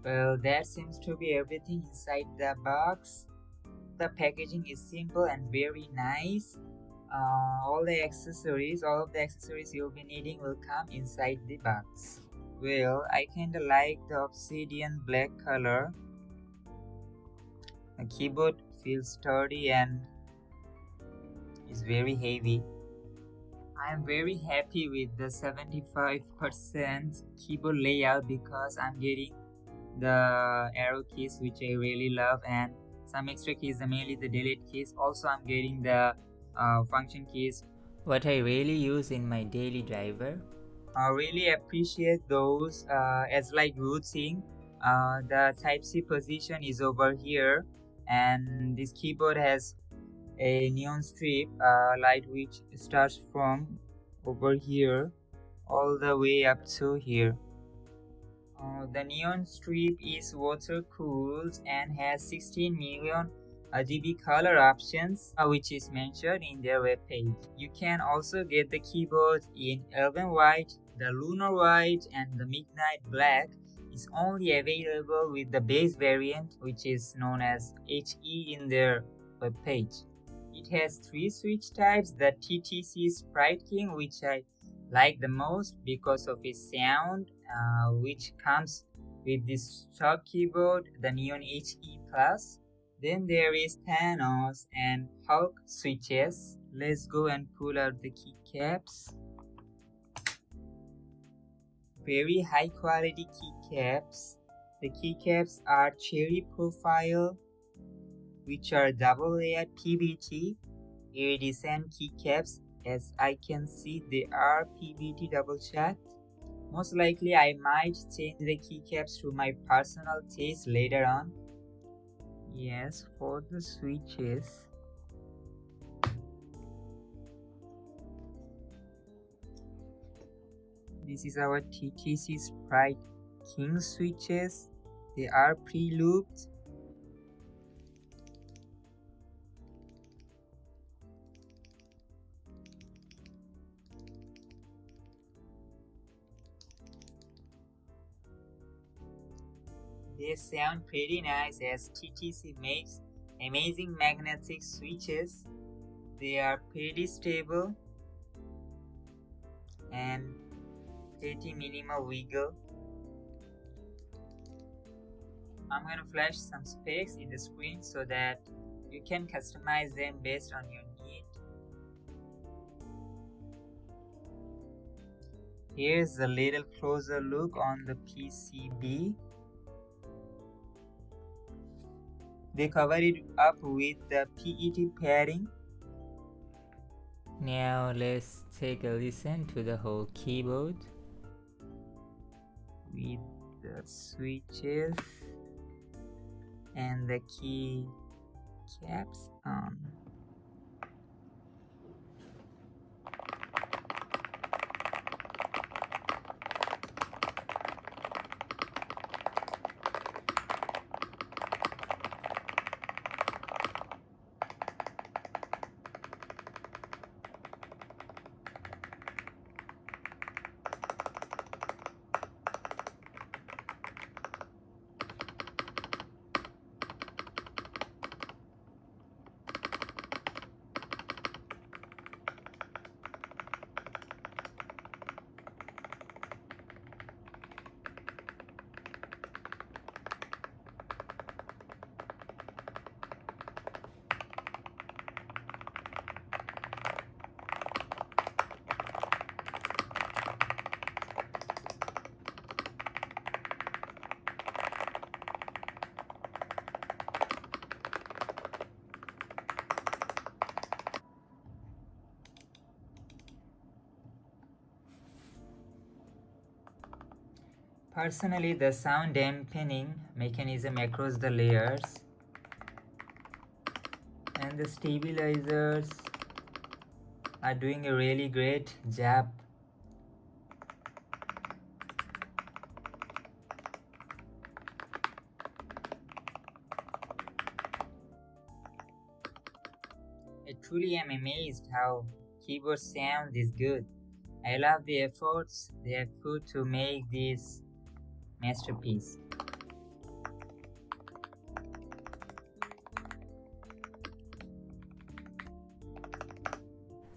Well, that seems to be everything inside the box. The packaging is simple and very nice. All of the accessories you'll be needing will come inside the box. Well, I kinda like the Obsidian black color. The keyboard feels sturdy and is very heavy. I am very happy with the 75% keyboard layout because I'm getting the arrow keys, which I really love, and some extra keys, mainly the delete keys. Also, I'm getting the function keys, what I really use in my daily driver. I really appreciate those. As like routing, the Type-C position is over here, and this keyboard has a neon strip light which starts from over here all the way up to here. The neon strip is water cooled and has 16 million RGB color options, which is mentioned in their webpage. You can also get the keyboard in Elven White, the Lunar White, and the Midnight Black. Is only available with the base variant, which is known as HE in their webpage. It has 3 switch types, the TTC Sprite King, which I like the most because of its sound, which comes with this stock keyboard, the Neon HE Plus. Then there is Thanos and Hulk switches. Let's go and pull out the keycaps. Very high quality keycaps. The keycaps are cherry profile, which are double layered PBT iridescent keycaps. As I can see, they are PBT double shot. Most likely I might change the keycaps to my personal taste later on. Yes, for the switches, this is our TTC Sprite King switches. They are pre-looped. They sound pretty nice as TTC makes amazing magnetic switches. They are pretty stable and pretty minimal wiggle. I'm gonna flash some specs in the screen so that you can customize them based on your need. Here's a little closer look on the PCB. They cover it up with the PET padding. Now let's take a listen to the whole keyboard with the switches and the key caps on. Personally, the sound dampening mechanism across the layers and the stabilizers are doing a really great job. I truly am amazed how keyboard sound is good. I love the efforts they have put to make this masterpiece.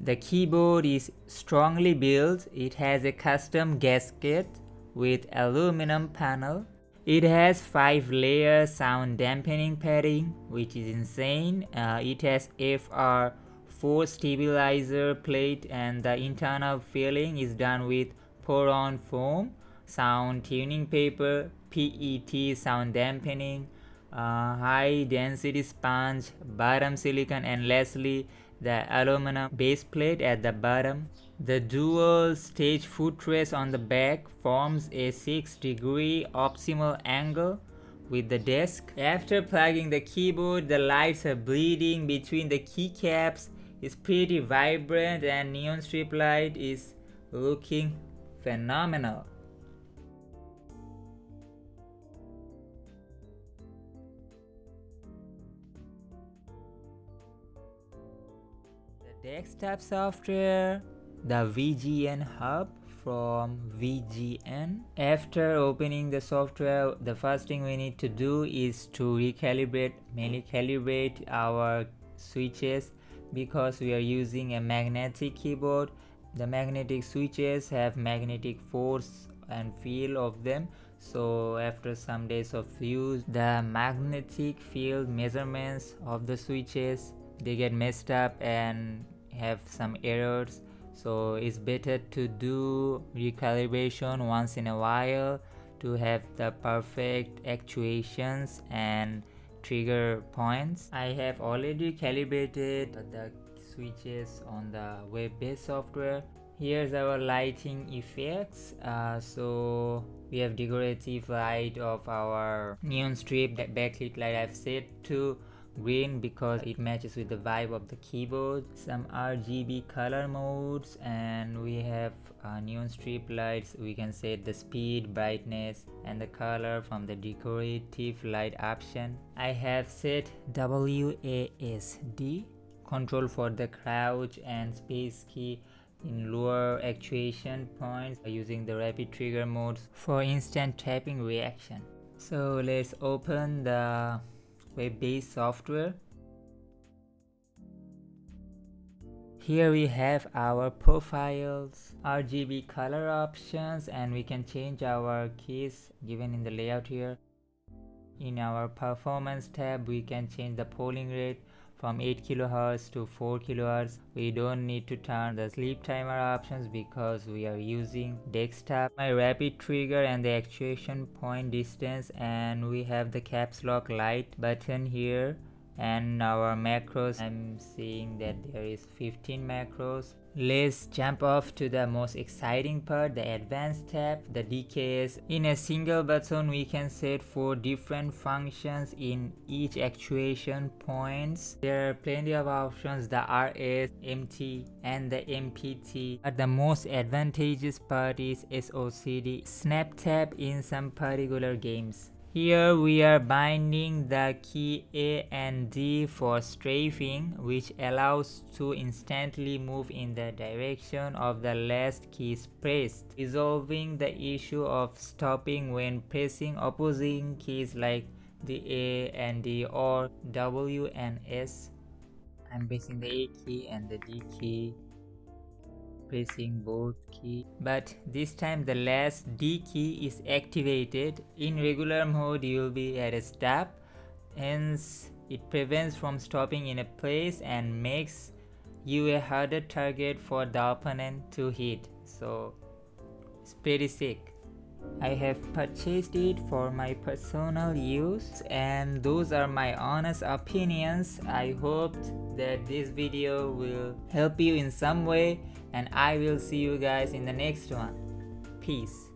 The keyboard is strongly built. It has a custom gasket with aluminum panel. It has 5-layer sound dampening padding, which is insane. It has FR4 stabilizer plate, and the internal filling is done with pour-on foam, sound tuning paper, PET sound dampening, high density sponge, bottom silicone, and lastly the aluminum base plate at the bottom. The dual stage footrest on the back forms a 6-degree optimal angle with the desk. After plugging the keyboard, the lights are bleeding between the keycaps. It's pretty vibrant and neon strip light is looking phenomenal. The desktop software, the VGN hub from VGN. After opening the software, the first thing we need to do is to manually calibrate our switches, because we are using a magnetic keyboard. The magnetic switches have magnetic force and feel of them, so after some days of use, the magnetic field measurements of the switches, they get messed up and have some errors. So it's better to do recalibration once in a while to have the perfect actuations and trigger points. I have already calibrated the switches on the web-based software. Here's our lighting effects. So we have decorative light of our neon strip backlit light. I've set to green because it matches with the vibe of the keyboard. Some RGB color modes, and we have neon strip lights. We can set the speed, brightness, and the color from the decorative light option. I have set WASD control for the crouch and space key in lower actuation points using the rapid trigger modes for instant tapping reaction. So let's open the web-based software. Here we have our profiles, RGB color options, and we can change our keys given in the layout here. In our performance tab, we can change the polling rate from 8 kHz to 4 kHz. We don't need to turn the sleep timer options because we are using desktop. My rapid trigger and the actuation point distance, and we have the caps lock light button here, and our macros. I'm seeing that there is 15 macros. Let's jump off to the most exciting part, the advanced tab, the DKS. In a single button, we can set 4 different functions in each actuation points. There are plenty of options, the RS, MT, and the MPT. But the most advantageous part is SOCD, snap tap in some particular games. Here we are binding the key A and D for strafing, which allows to instantly move in the direction of the last keys pressed, resolving the issue of stopping when pressing opposing keys like the A and D or W and S. I'm pressing the A key and the D key, pressing both keys, but this time the last D key is activated. In regular mode you will be at a stop, hence it prevents from stopping in a place and makes you a harder target for the opponent to hit, so it's pretty sick. I have purchased it for my personal use, and those are my honest opinions. I hope that this video will help you in some way, and I will see you guys in the next one. Peace.